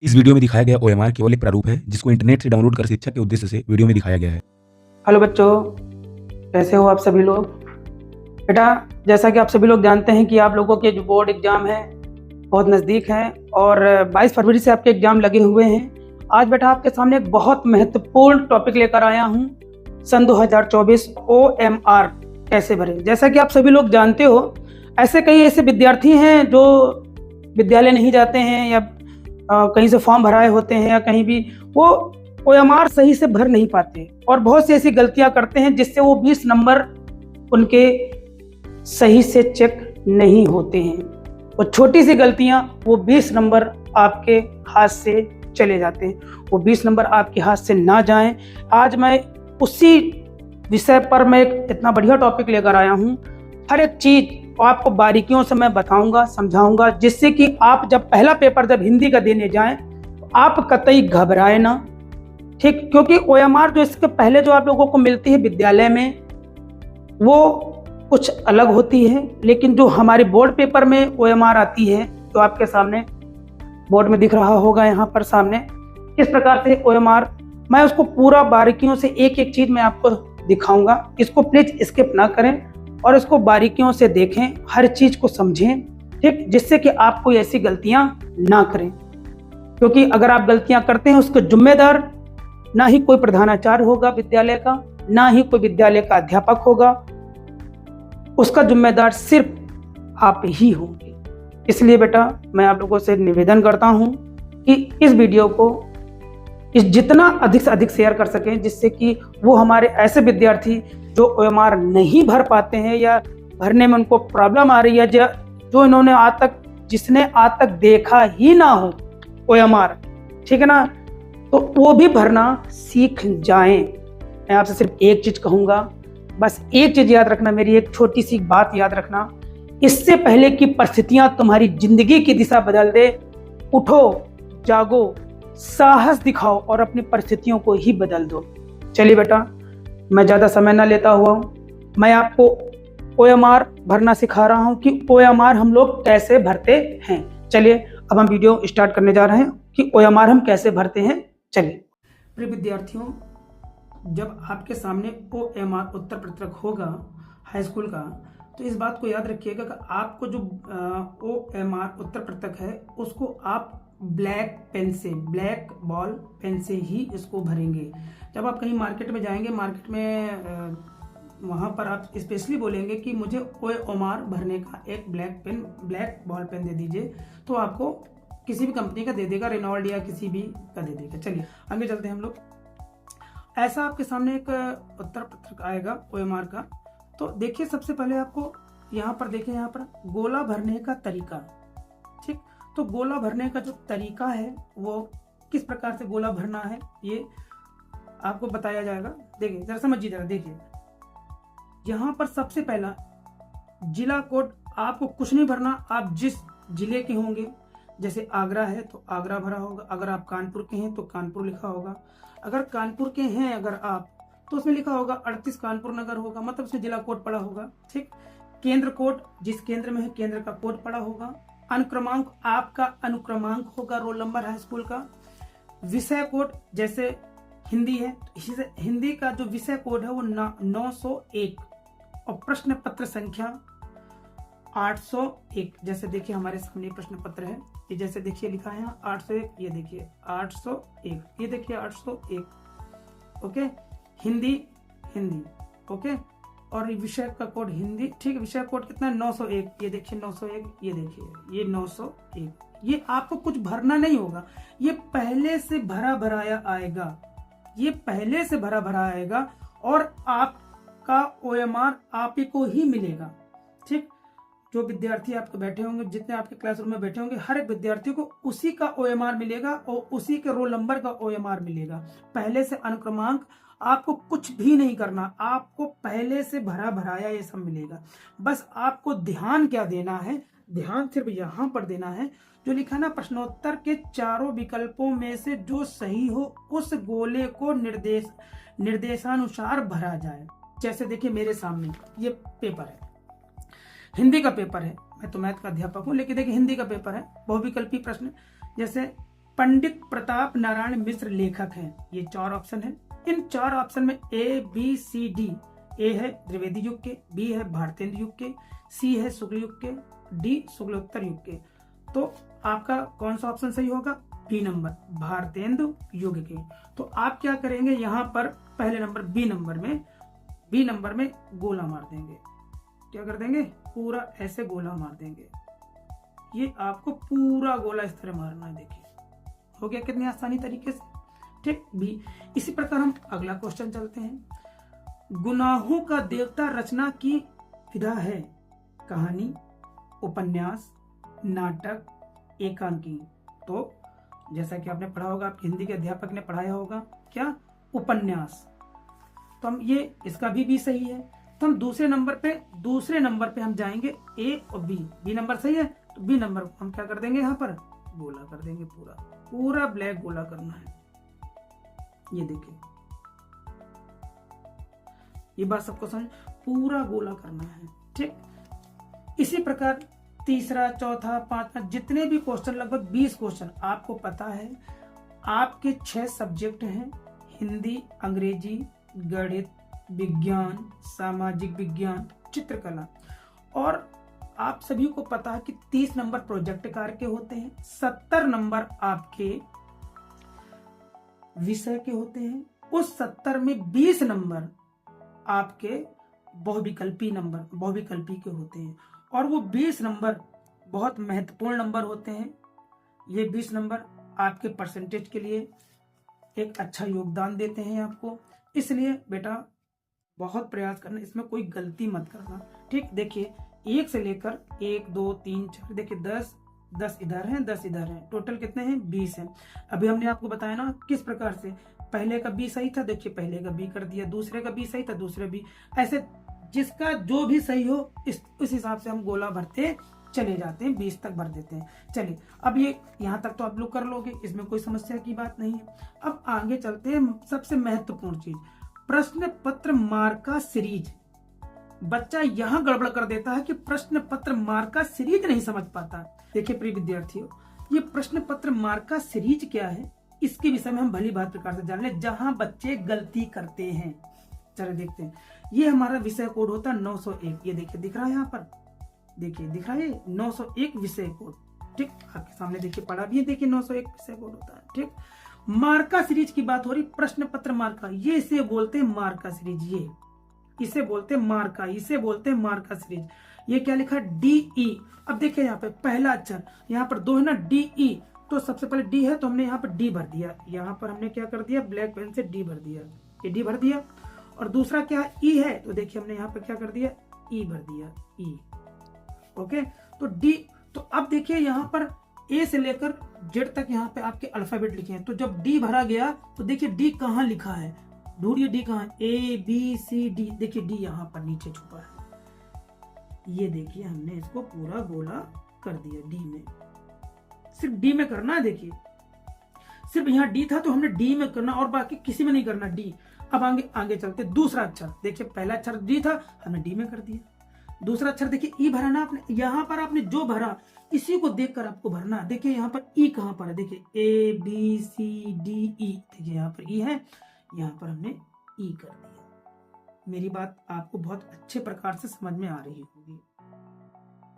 इस वीडियो में दिखाया गया ओएमआर केवल एक प्रारूप है जिसको इंटरनेट से डाउनलोड कर शिक्षा के उद्देश्य से वीडियो में दिखाया गया है। हेलो बच्चों, कैसे हो आप सभी लोग। बेटा, जैसा कि आप सभी लोग जानते हैं कि आप लोगों के जो बोर्ड एग्ज़ाम है बहुत नज़दीक हैं और 22 फरवरी से आपके एग्ज़ाम लगे हुए हैं। आज बेटा आपके सामने एक बहुत महत्वपूर्ण टॉपिक लेकर आया हूँ, सन 2024 OMR कैसे भरें। जैसा कि आप सभी लोग जानते हो, कई ऐसे विद्यार्थी हैं जो विद्यालय नहीं जाते हैं या कहीं से फॉर्म भराए होते हैं या कहीं भी वो OMR सही से भर नहीं पाते और बहुत सी ऐसी गलतियां करते हैं जिससे वो 20 नंबर उनके सही से चेक नहीं होते हैं और छोटी सी गलतियां वो 20 नंबर आपके हाथ से चले जाते हैं। वो 20 नंबर आपके हाथ से ना जाएं। आज मैं उसी विषय पर मैं एक इतना बढ़िया टॉपिक लेकर आया हूं। हर एक चीज आपको बारीकियों से मैं बताऊंगा, समझाऊंगा, जिससे कि आप जब पहला पेपर जब हिंदी का देने जाएं तो आप कतई घबराए ना, ठीक। क्योंकि OMR जो इसके पहले जो आप लोगों को मिलती है विद्यालय में वो कुछ अलग होती है, लेकिन जो हमारे बोर्ड पेपर में OMR आती है तो आपके सामने बोर्ड में दिख रहा होगा यहाँ पर सामने किस प्रकार से OMR, मैं उसको पूरा बारीकियों से एक एक चीज मैं आपको दिखाऊंगा। इसको प्लीज स्किप ना करें और इसको बारीकियों से देखें, हर चीज को समझें, ठीक, जिससे कि आप कोई ऐसी गलतियां ना करें। क्योंकि अगर आप गलतियां करते हैं उसके जिम्मेदार ना ही कोई प्रधानाचार्य होगा विद्यालय का, ना ही कोई विद्यालय का अध्यापक होगा, उसका जिम्मेदार सिर्फ आप ही होंगे। इसलिए बेटा मैं आप लोगों से निवेदन करता हूं कि इस वीडियो को जितना अधिक से अधिक शेयर कर सकें, जिससे कि वो हमारे ऐसे विद्यार्थी जो OMR नहीं भर पाते हैं या भरने में उनको प्रॉब्लम आ रही है, जो इन्होंने जिसने आज तक देखा ही ना हो OMR, ठीक है ना, तो वो भी भरना सीख जाएं। मैं आपसे सिर्फ एक चीज कहूंगा, बस एक चीज याद रखना, मेरी एक छोटी सी बात याद रखना, इससे पहले कि परिस्थितियां तुम्हारी जिंदगी की दिशा बदल दे, उठो, जागो, साहस दिखाओ और अपनी परिस्थितियों को ही बदल दो। चलिए बेटा, मैं ज़्यादा समय ना लेता हुआ हूँ, मैं आपको OMR भरना सिखा रहा हूँ कि OMR हम लोग कैसे भरते हैं। चलिए अब हम वीडियो स्टार्ट करने जा रहे हैं कि OMR हम कैसे भरते हैं। चलिए प्रिय विद्यार्थियों, जब आपके सामने OMR उत्तर पत्रक होगा हाई स्कूल का, तो इस बात को याद रखिएगा कि आपको जो OMR उत्तर पत्रक है उसको आप ब्लैक पेन से, ब्लैक बॉल पेन से ही इसको भरेंगे। जब आप कहीं मार्केट में जाएंगे, मार्केट में वहाँ पर आप स्पेशली बोलेंगे कि मुझे OMR भरने का एक ब्लैक बॉल पेन दे दीजिए, तो आपको किसी भी कंपनी का दे देगा, रेनॉल्ड या किसी भी का दे देगा। चलिए आगे चलते हैं हम लोग। ऐसा आपके सामने एक उत्तर पत्रक आएगा OMR का। तो देखिए, सबसे पहले आपको यहाँ पर देखिए, यहाँ पर गोला भरने का तरीका, ठीक। तो गोला भरने का जो तरीका है वो किस प्रकार से गोला भरना है ये आपको बताया जाएगा। देखिए जरा समझिए, जरा देखिए, यहाँ पर सबसे पहला जिला कोड, आपको कुछ नहीं भरना, आप जिस जिले के होंगे, जैसे आगरा है तो आगरा भरा होगा, अगर आप कानपुर के हैं तो कानपुर लिखा होगा, अगर कानपुर के हैं अगर आप तो उसमें लिखा होगा 38 कानपुर नगर होगा, मतलब उसमें जिला कोड पड़ा होगा, ठीक। केंद्र कोड, जिस केंद्र में है केंद्र का कोड पड़ा होगा। अनुक्रमांक, आपका अनुक्रमांक होगा रोल नंबर हाई स्कूल का। विषय कोड, जैसे हिंदी है तो इसी से हिंदी का जो विषय कोड है वो 901 और प्रश्न पत्र संख्या 801। जैसे देखिए हमारे सामने प्रश्न पत्र है, ये जैसे देखिए लिखा है 801, ये देखिए 801, ये देखिए 801, ओके। हिंदी, ओके, और विषय का कोड हिंदी, ठीक। विषय कोड कितना है 901, ये देखिए 901, ये देखिए ये 901। ये आपको कुछ भरना नहीं होगा, ये पहले से भरा भराया आएगा, ये पहले से भरा भरा आएगा और आपका OMR आप ही को ही मिलेगा, ठीक। जो विद्यार्थी आपके बैठे होंगे, जितने आपके क्लासरूम में बैठे होंगे, हर एक विद्यार्थी को उसी का OMR मिलेगा और उसी के रोल नंबर का OMR मिलेगा। पहले से अनुक्रमांक, आपको कुछ भी नहीं करना, आपको पहले से भरा भराया ये सब मिलेगा। बस आपको ध्यान क्या देना है, ध्यान सिर्फ यहाँ पर देना है, जो लिखा ना प्रश्नोत्तर के चारों विकल्पों में से जो सही हो उस गोले को निर्देशानुसार भरा जाए। जैसे देखिए मेरे सामने ये पेपर है, हिंदी का पेपर है, मैं तो मैथ का अध्यापक हूँ, लेकिन देखिए हिंदी का पेपर है, बहुविकल्पी प्रश्न। जैसे पंडित प्रताप नारायण मिश्र लेखक हैं। ये 4 ऑप्शन है। इन 4 ऑप्शन में ए बी सी डी, ए है द्विवेदी युग के, बी है भारतेंदु युग के, सी है शुक्ल युग के, डी शुक्लोत्तर युग के। तो आपका कौन सा ऑप्शन सही होगा? बी नंबर, भारतेंदु युग के। तो आप क्या करेंगे, यहाँ पर पहले नंबर बी नंबर में गोला मार देंगे। क्या कर देंगे? पूरा ऐसे गोला मार देंगे। ये आपको पूरा गोला इस तरह मारना है। देखिए हो गया कितनी आसानी तरीके से, ठीक। बी। इसी प्रकार हम अगला क्वेश्चन चलते हैं। गुनाहों का देवता रचना की विधा है? कहानी, उपन्यास, नाटक, एकांकी। तो जैसा कि आपने पढ़ा होगा, आपके हिंदी के अध्यापक ने पढ़ाया होगा, क्या? उपन्यास। तो हम ये इसका भी सही है। तो हम दूसरे नंबर पे हम जाएंगे ए और बी नंबर सही है, तो बी नंबर को हम क्या कर देंगे, यहाँ पर गोला कर देंगे। पूरा ब्लैक गोला करना है। ये देखिए, ये बात सबको समझ, पूरा गोला करना है, ठीक। इसी प्रकार तीसरा, चौथा, पांचवा, जितने भी क्वेश्चन, लगभग 20 क्वेश्चन आपको पता है। आपके 6 सब्जेक्ट हैं, हिंदी, अंग्रेजी, गणित, विज्ञान, सामाजिक विज्ञान, चित्रकला। और आप सभी को पता है कि 30 नंबर प्रोजेक्ट कार्य के होते हैं, 70 नंबर आपके विषय के होते हैं। उस 70 में 20 नंबर आपके बहुविकल्पी के होते हैं। और वो 20 नंबर बहुत महत्वपूर्ण नंबर होते हैं। ये 20 नंबर आपके परसेंटेज के लिए एक अच्छा योगदान देते हैं आपको। इसलिए बेटा बहुत प्रयास करना, इसमें कोई गलती मत करना, ठीक। देखिए 1 से लेकर 1 2 3 4, देखिए 10 इधर हैं, 10 इधर हैं, टोटल कितने हैं? 20 हैं। अभी हमने आपको बताया ना किस प्रकार से, पहले का बी सही था, देखिए पहले का बी कर दिया, दूसरे का बी सही था, दूसरे बी, ऐसे जिसका जो भी सही हो इस हिसाब से हम गोला भरते चले जाते हैं, 20 तक भर देते हैं। चलिए अब ये यहाँ तक तो आप लोग कर लोगे, इसमें कोई समस्या की बात नहीं है। अब आगे चलते हैं, सबसे महत्वपूर्ण चीज, प्रश्न पत्र मार्का सीरीज। बच्चा यहाँ गड़बड़ कर देता है कि प्रश्न पत्र मार्का सीरीज नहीं समझ पाता। देखिए प्रिय विद्यार्थियों, ये प्रश्न पत्र मार्का सीरीज क्या है, इसके विषय में हम भली बात प्रकार से जान ले, जहां बच्चे गलती करते हैं। चलो देखते हैं। ये हमारा विषय कोड होता है 901। ये देखिए दिख रहा है यहाँ पर, देखिए दिख रहा है 901 विषय कोड, ठीक। आपके सामने देखिए पढ़ा भी है, देखिए 901 विषय कोड होता है, ठीक। मार्का सीरीज की बात हो रही, प्रश्न पत्र मार्का, ये इसे बोलते हैं मार्का सीरीज, ये इसे बोलते हैं मार्का, इसे बोलते हैं मार्का सीरीज। ये क्या लिखा है? DE। अब देखिए यहाँ पे पहला अक्षर, यहाँ पर 2 है ना, DE, तो सबसे पहले D है तो हमने यहाँ पर D भर दिया। यहाँ पर हमने क्या कर दिया, ब्लैक पेन से D भर दिया, ये D भर दिया। और दूसरा क्या है? E है, तो देखिए हमने यहाँ पर क्या कर दिया, E भर दिया, E। ओके, तो D। तो अब देखिए यहाँ पर A से लेकर Z तक यहाँ पे आपके अल्फाबेट लिखे हैं। तो जब D भरा गया तो देखिए D कहाँ लिखा है, ढूंढिए D कहाँ है, A B C D, देखिए D यहाँ पर नीचे छुपा है। ये देखिए हमने इसको पूरा गोला कर दिया D में, सिर्फ D में करना है। देखिए सिर्फ यहाँ D था तो हमने D में करना, और बाकी किसी में नहीं करना, D। अब आगे चलते, दूसरा अक्षर देखिए, पहला अक्षर D था, हमने D में कर दिया। दूसरा अक्षर देखिए E भरा ना आपने, यहाँ पर आपने जो भरा इसी को देखकर आपको भरना। देखिए यहाँ पर E कहाँ पर है, देखिए A B C D E, देखिए यहाँ पर E है, यहाँ पर हमने E कर दिया। मेरी बात आपको बहुत अच्छे प्रकार से समझ में आ रही होगी।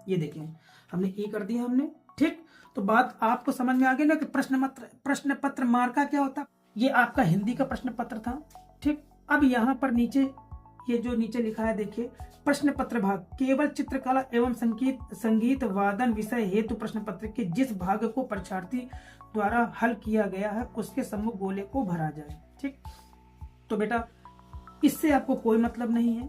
ये देखिए हमने E कर दिया हमने, ठीक। तो बात आपको समझ में आ गई ना कि प्रश्न पत्र मार्का क्या होता। ये आपका हिंदी का प्रश्न पत्र था, ठीक। अब यहाँ पर नीचे, ये जो नीचे लिखा है देखिए, प्रश्न पत्र भाग, केवल चित्रकला एवं संगीत वादन विषय हेतु प्रश्न पत्र के जिस भाग को परीक्षार्थी द्वारा हल किया गया है उसके सम्मुख गोले को भरा जाए, ठीक। तो बेटा इससे आपको कोई मतलब नहीं है,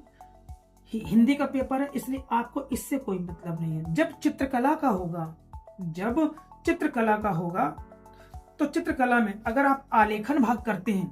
हिंदी का पेपर है इसलिए आपको इससे कोई मतलब नहीं है। जब चित्रकला का होगा तो चित्रकला में अगर आप आलेखन भाग करते हैं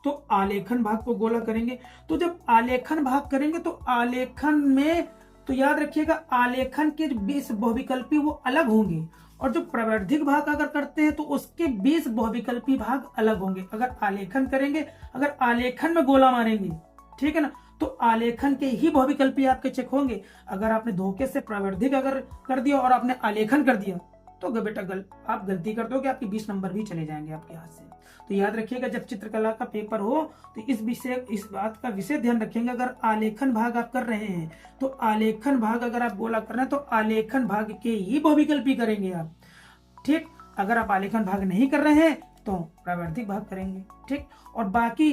तो आलेखन भाग को गोला करेंगे। तो जब आलेखन भाग करेंगे तो आलेखन में, तो याद रखिएगा, आलेखन के 20 बहुविकल्पी वो अलग होंगे, और जो प्रवर्धिक भाग अगर करते हैं तो उसके 20 बहुविकल्पी भाग अलग होंगे। अगर आलेखन करेंगे, अगर आलेखन में गोला मारेंगे, ठीक है ना, तो आलेखन के ही बहुविकल्पी आपके चेक होंगे। अगर आपने धोखे से प्रवर्धिक अगर कर दिया और आपने आलेखन कर दिया तो बेटा आप गलती कर दोगे, आपके 20 नंबर भी चले जाएंगे आपके हाथ से। तो याद रखिएगा, जब चित्रकला का पेपर हो तो इस बात का विशेष ध्यान रखेंगे। अगर आलेखन भाग आप कर रहे हैं तो आलेखन भाग अगर आप गोला कर रहे हैं तो आलेखन भाग के ही बहुविकल्पी करेंगे आप, ठीक। अगर आप आलेखन भाग नहीं कर रहे हैं तो प्रावैधिक भाग करेंगे, ठीक। और बाकी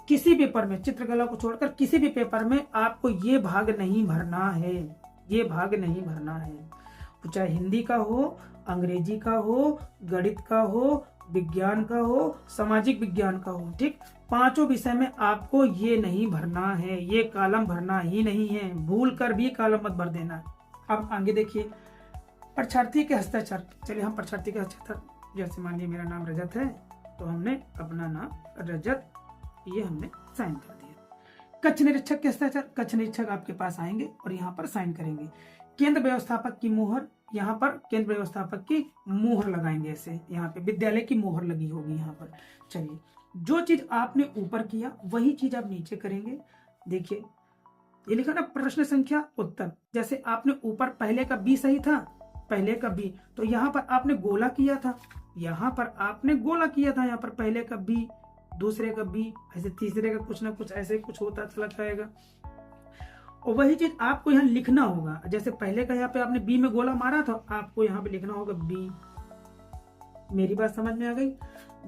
किसी पेपर में, चित्रकला को छोड़कर किसी भी पेपर में आपको ये भाग नहीं भरना है, ये भाग नहीं भरना है। तो चाहे हिंदी का हो, अंग्रेजी का हो, गणित का हो, विज्ञान का हो, सामाजिक विज्ञान का हो, ठीक। पांचों विषय में आपको ये नहीं भरना है, ये कॉलम भरना ही नहीं है, भूल कर भी कॉलम मत भर देना। अब आगे देखिए, परीक्षार्थी के हस्ताक्षर। चलिए हम परीक्षार्थी के हस्ताक्षर, जैसे मान लीजिए मेरा नाम रजत है तो हमने अपना नाम रजत ये हमने साइन कर दिया। कक्ष निरीक्षक के हस्ताक्षर, कक्ष निरीक्षक आपके पास आएंगे और यहाँ पर साइन करेंगे। केंद्र व्यवस्थापक की मोहर, यहाँ पर केंद्र व्यवस्थापक की मोहर लगाएंगे, ऐसे यहाँ पे विद्यालय की मोहर लगी होगी यहाँ पर। चलिए, जो चीज आपने ऊपर किया वही चीज आप नीचे करेंगे। देखिए ये लिखा ना प्रश्न संख्या उत्तर, जैसे आपने ऊपर पहले का बी सही था, पहले का बी, तो यहाँ पर आपने गोला किया था, यहाँ पर आपने गोला किया था, यहाँ पर पहले का बी, दूसरे का बी, ऐसे तीसरे का कुछ ना कुछ ऐसे कुछ होता चला जाएगा। और वही चीज आपको यहाँ लिखना होगा, जैसे पहले का यहाँ पे आपने बी में गोला मारा था, आपको यहाँ पे लिखना होगा बी। मेरी बात समझ में आ गई।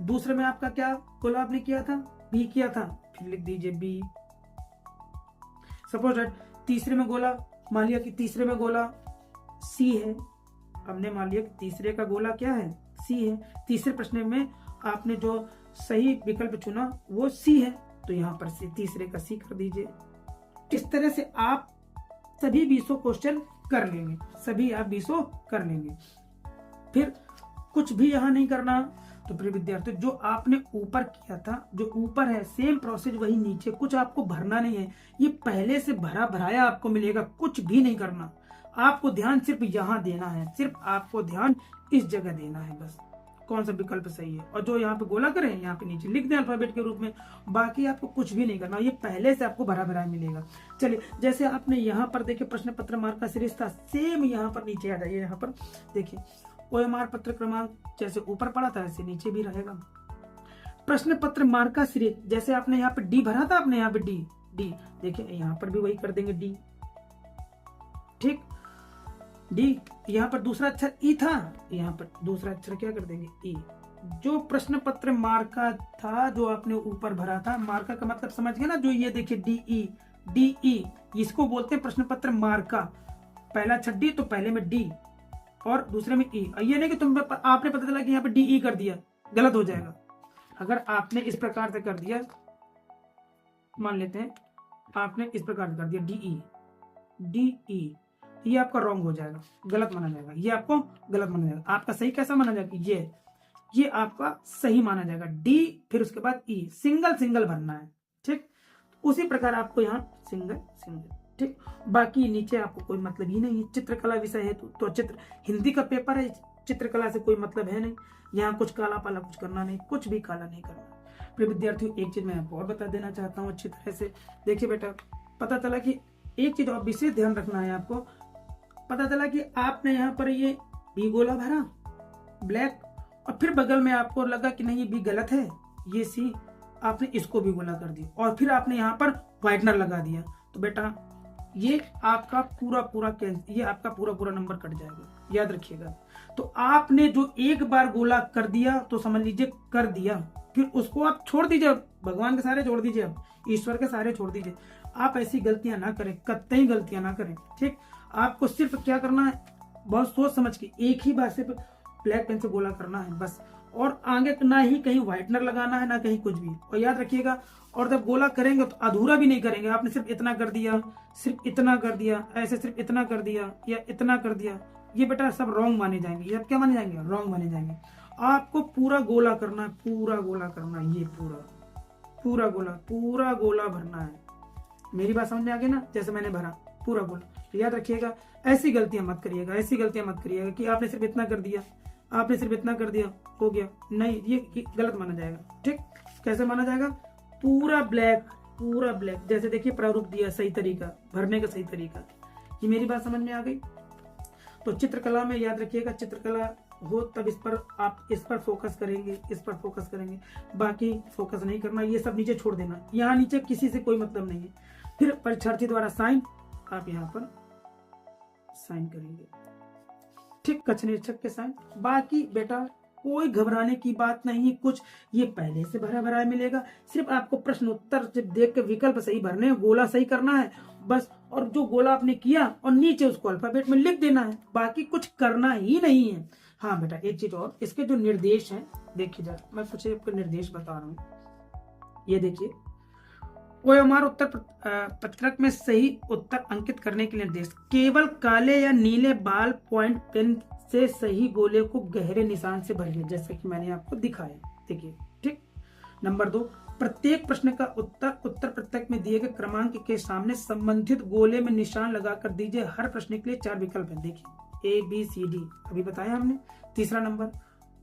दूसरे में आपका क्या गोला आपने किया था, बी किया था, फिर लिख दीजिए बी। सपोज दैट तीसरे में गोला, मान लिया कि तीसरे में गोला सी है, हमने मान लिया कि तीसरे का गोला क्या है, सी है। तीसरे प्रश्न में आपने जो सही विकल्प चुना वो सी है, तो यहाँ पर से तीसरे का सी कर दीजिए। इस तरह से आप सभी 20 क्वेश्चन कर लेंगे, सभी आप 20 कर लेंगे। फिर कुछ भी यहाँ नहीं करना। तो प्रिय विद्यार्थी, जो आपने ऊपर किया था, जो ऊपर है सेम प्रोसेस वही नीचे, कुछ आपको भरना नहीं है, ये पहले से भरा भराया आपको मिलेगा, कुछ भी नहीं करना। आपको ध्यान सिर्फ यहाँ देना है, सिर्फ आपको ध्यान इस जगह देना है, बस कौन सा विकल्प सही है। और जो यहाँ पे गोला करें यहाँ पे नीचे लिख दें अल्फाबेट के रूप में, बाकी आपको कुछ भी नहीं करना, ये पहले से आपको भरा भरा मिलेगा। चलिए, जैसे आपने यहाँ पर देखे प्रश्न पत्र मार्क का सीरीज था, सेम यहाँ पर नीचे आ जाइए। यहाँ पर देखिए OMR पत्र क्रमांक जैसे ऊपर पड़ा था ऐसे नीचे भी रहेगा। प्रश्न पत्र मार्क का सीरीज, जैसे आपने यहाँ पे डी भरा था, आपने यहाँ पे डी देखिए यहाँ पर भी वही कर देंगे डी, ठीक। डी, यहाँ पर दूसरा अक्षर ई था, यहाँ पर दूसरा अक्षर क्या कर देंगे ई। जो प्रश्न पत्र मार्का था, जो आपने ऊपर भरा था, मार्का का मतलब समझ गए ना, जो ये देखिए डी, इसको बोलते हैं प्रश्न पत्र मार्का। पहला अक्षर डी तो पहले में डी और दूसरे में ई। ये नहीं कि आपने पता चला कि यहाँ पे डी ई कर दिया, गलत हो जाएगा। अगर आपने इस प्रकार से कर दिया, मान लेते हैं आपने इस प्रकार कर दिया डी ई, ये आपका रॉन्ग हो जाएगा, गलत माना जाएगा, ये आपको गलत माना जाएगा। आपका सही कैसा माना जाएगा, ये आपका सही माना जाएगा। डी फिर उसके बाद ई, सिंगल भरना है, ठीक। उसी प्रकार आपको यहाँ सिंगल, ठीक। बाकी नीचे आपको कोई मतलब ही नहीं है, चित्रकला विषय है तो चित्र, हिंदी का पेपर है, चित्रकला से कोई मतलब है नहीं। यहाँ कुछ काला पाला कुछ करना नहीं, कुछ भी काला नहीं करना। प्रिय विद्यार्थियों, एक चीज मैं आपको और बता देना चाहता हूँ अच्छी तरह से। देखिए बेटा, पता चला कि एक चीज और विशेष ध्यान रखना है आपको। पता चला कि आपने यहाँ पर ये बी गोला भरा ब्लैक, और फिर बगल में आपको लगा कि नहीं ये बी गलत है, ये सी, आपने इसको भी गोला कर दिया, और फिर आपने यहाँ पर व्हाइटनर लगा दिया, तो बेटा ये आपका पूरा नंबर कट जाएगा, याद रखिएगा। तो आपने जो एक बार गोला कर दिया तो समझ लीजिए कर दिया, फिर उसको आप छोड़ दीजिए, भगवान के सारे छोड़ दीजिए, अब ईश्वर के सारे छोड़ दीजिए। आप ऐसी गलतियां ना करें, कतई गलतियां ना करें, ठीक। आपको सिर्फ क्या करना है, बहुत सोच समझ के एक ही बार सिर्फ ब्लैक पेन से गोला करना है बस, और आगे ना ही कहीं व्हाइटनर लगाना है ना कहीं कुछ भी। और याद रखिएगा, और जब गोला करेंगे तो अधूरा भी नहीं करेंगे। आपने सिर्फ इतना कर दिया, सिर्फ इतना कर दिया, ऐसे सिर्फ इतना कर दिया या इतना कर दिया, ये बेटा सब रॉन्ग माने जाएंगे। ये अब क्या माने जाएंगे, रॉन्ग माने जाएंगे। आपको पूरा गोला करना है, पूरा गोला करना है, ये पूरा गोला भरना है। मेरी बात समझ में आ गई ना, जैसे मैंने भरा पूरा गोला। तो याद रखिएगा, ऐसी गलतियां मत करिएगा, कि आपने सिर्फ इतना कर दिया, आपने सिर्फ इतना कर दिया, हो गया, नहीं, ये गलत माना जाएगा, ठीक। कैसे माना जाएगा, पूरा ब्लैक, जैसे देखिए प्रारूप दिया, सही तरीका भरने का, सही तरीका। ये मेरी बात समझ में आ गई। तो चित्रकला में याद रखिएगा, चित्रकला हो तब आप इस पर फोकस करेंगे, इस पर फोकस करेंगे, बाकी फोकस नहीं करना, ये सब नीचे छोड़ देना, यहाँ नीचे किसी से कोई मतलब नहीं है। फिर परीक्षार्थी द्वारा साइन, आप यहाँ पर साइन करेंगे, ठीक, कक्ष निरीक्षक के साइन। बाकी बेटा कोई घबराने की बात नहीं है, कुछ ये पहले से भरा भरा मिलेगा, सिर्फ आपको प्रश्न उत्तर जब देख के विकल्प सही भरने हैं, गोला सही करना है बस, और जो गोला आपने किया और नीचे उसको अल्फाबेट में लिख देना है, बाकी कुछ करना ही नहीं है। हाँ बेटा एक चीज और, इसके जो निर्देश हैं देखिए जरा, मैं कुछ आपको निर्देश बता रहा हूँ, ये देखिए, OMR उत्तर पत्रक में सही उत्तर अंकित करने के निर्देश, केवल काले या नीले बाल पॉइंट पेन से सही गोले को गहरे निशान से भरिए, जैसे कि मैंने आपको दिखाया, देखिए, ठीक। नंबर 2, प्रत्येक प्रश्न का उत्तर पत्रक में दिए गए क्रमांक के सामने संबंधित गोले में निशान लगाकर दीजिए। हर प्रश्न के लिए 4 विकल्प हैं, देखिए ABCD अभी बताया हमने। तीसरा नंबर,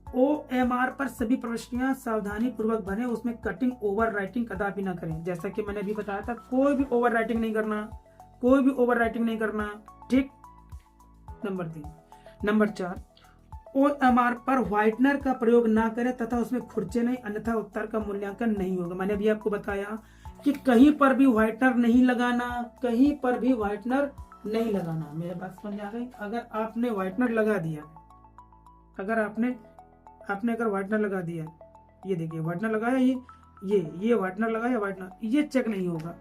OMR पर सभी प्रविष्टियां सावधानी पूर्वक भरें, उसमें कटिंग ओवर राइटिंग कदापि ना करें, जैसा कि मैंने अभी बताया था, कोई भी ओवर राइटिंग नहीं करना, कोई भी ओवर राइटिंग नहीं करना, ठीक। नंबर 3, नंबर 4, OMR पर व्हाइटनर का प्रयोग ना करें तथा उसमें खुरचे नहीं, अन्यथा उत्तर का मूल्यांकन नहीं होगा। मैंने अभी आपको बताया कि कहीं पर भी व्हाइटनर नहीं लगाना, कहीं पर भी व्हाइटनर नहीं लगाना। मेरी बात समझ आ गई? अगर आपने व्हाइटनर लगा दिया, अगर आपने अगर व्हाइटनर लगा दिया, ये देखिए व्हाइटनर लगाया, ये व्हाइटनर लगाया, व्हाइटनर, ये चेक नहीं होगा,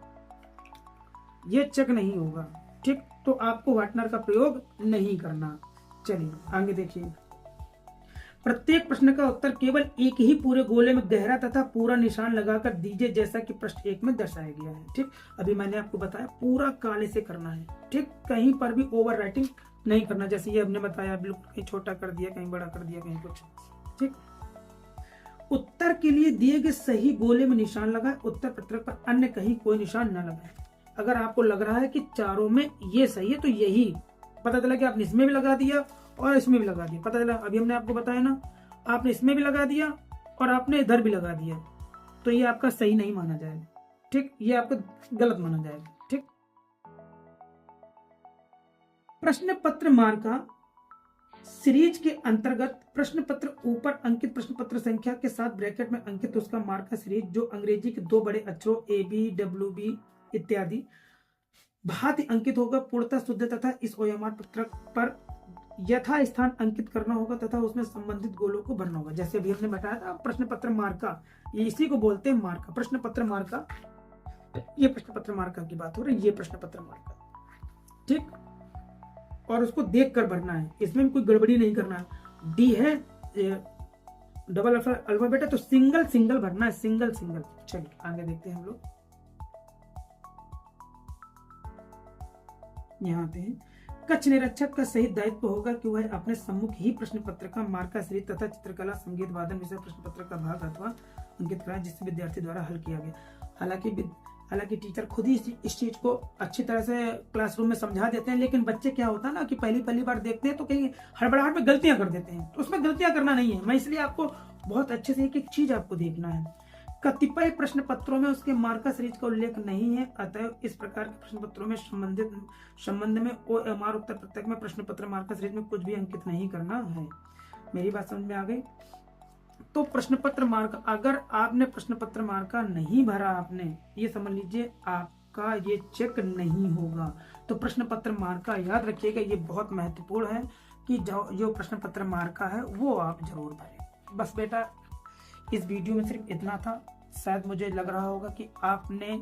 ये चेक नहीं होगा, ठीक। तो आपको व्हाइटनर का प्रयोग नहीं करना। चलिए आगे देखिए, प्रत्येक प्रश्न का उत्तर केवल एक ही पूरे गोले में गहरा तथा पूरा निशान लगाकर दीजिए, जैसा कि प्रश्न 1 में दर्शाया गया है, ठीक। अभी मैंने आपको बताया पूरा काले से करना है, ठीक, कहीं पर भी ओवर राइटिंग नहीं करना, जैसे ये हमने बताया, बिल्कुल कहीं छोटा कर दिया, कहीं बड़ा कर दिया, कहीं कुछ, ठीक। उत्तर के लिए दिए गए सही गोले में निशान लगाए, उत्तर पत्रक पर अन्य कहीं कोई निशान न लगाए। अगर आपको लग रहा है कि चारों में ये सही है, तो यही पता चला कि आपने इसमें भी लगा दिया और इसमें भी लगा दिया, पता चला, अभी हमने आपको बताया ना, आपने इसमें भी लगा दिया और आपने इधर भी लगा दिया, तो ये आपका सही नहीं माना जाएगा, ठीक, ये आपका गलत माना जाएगा, ठीक। प्रश्न पत्र मार्का सीरीज के अंतर्गत प्रश्न पत्र ऊपर अंकित प्रश्न पत्र संख्या के साथ ब्रैकेट में अंकित उसका मार्का सीरीज, जो अंग्रेजी के 2 बड़े अक्षरों ABWB इत्यादि भांति अंकित होगा, पूर्णतः शुद्ध तथा इस OMR पत्रक पर यथा स्थान अंकित करना होगा तथा उसमें संबंधित गोलों को भरना होगा। जैसे अभी हमने बताया था, प्रश्न पत्र मार्का, ये इसी को बोलते हैं मार्का, प्रश्न पत्र मार्का, ये प्रश्न पत्र मार्का की बात हो रही है, ये प्रश्न पत्र मार्का, ठीक। और उसको देख कर भरना है, इसमें कोई गड़बड़ी नहीं करना है। डी है डबल अल्फाबेट है, तो सिंगल भरना है, सिंगल। चलिए आगे देखते हैं हम लोग, यहाँ आते हैं। कक्ष निरीक्षक का सही दायित्व होगा कि वह अपने सम्मुख ही प्रश्न पत्र का मार्का सीरीज तथा चित्रकला, संगीत, वादन विषय प्रश्न पत्र का भाग अथवा अंकित कराए, जिससे विद्यार्थी द्वारा हल किया गया। हालांकि टीचर खुद ही इस चीज को अच्छी तरह से क्लासरूम में समझा देते हैं, लेकिन बच्चे क्या होता है ना कि पहली बार देखते हैं तो कहीं हड़बड़ाहट में गलतियां कर देते हैं, तो उसमें गलतियां करना नहीं है। मैं इसलिए आपको बहुत अच्छे से एक चीज आपको देखना है। कतिपय प्रश्न पत्रों में उसके मार्का सीरीज का उल्लेख नहीं है, अतः इस प्रकार के प्रश्न पत्रों में संबंध में OMR उत्तर पत्रक में प्रश्न पत्र मार्का सीरीज में कुछ भी अंकित नहीं करना है। मेरी बात समझ में आ गई? तो प्रश्न पत्र मार्का, अगर आपने प्रश्न पत्र मार्का नहीं भरा, आपने ये समझ लीजिए आपका ये चेक नहीं होगा। तो प्रश्न पत्र मार्का याद रखिएगा, ये बहुत महत्वपूर्ण है कि जो प्रश्न पत्र मार्का है वो आप जरूर भरें। बस बेटा इस वीडियो में सिर्फ इतना था। शायद मुझे लग रहा होगा कि आपने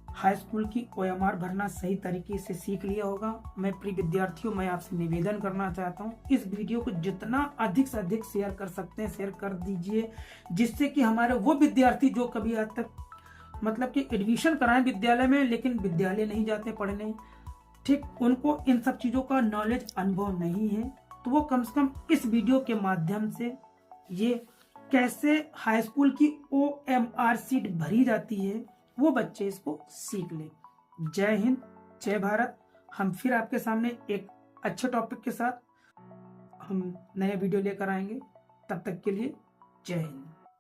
हाई स्कूल की OMR भरना सही तरीके से सीख लिया होगा। मैं प्रिय विद्यार्थियों, मैं आपसे निवेदन करना चाहता हूँ, इस वीडियो को जितना अधिक से अधिक शेयर कर सकते हैं शेयर कर दीजिए, जिससे कि हमारे वो विद्यार्थी जो कभी आज तक मतलब कि एडमिशन कराएं विद्यालय में, लेकिन विद्यालय नहीं जाते पढ़ने, ठीक, उनको इन सब चीजों का नॉलेज, अनुभव नहीं है, तो वो कम से कम इस वीडियो के माध्यम से ये कैसे हाई स्कूल की OMR सीट भरी जाती है वो बच्चे इसको सीख ले। जय हिंद, जय भारत। हम फिर आपके सामने एक अच्छे टॉपिक के साथ हम नया वीडियो लेकर आएंगे। तब तक के लिए जय हिंद।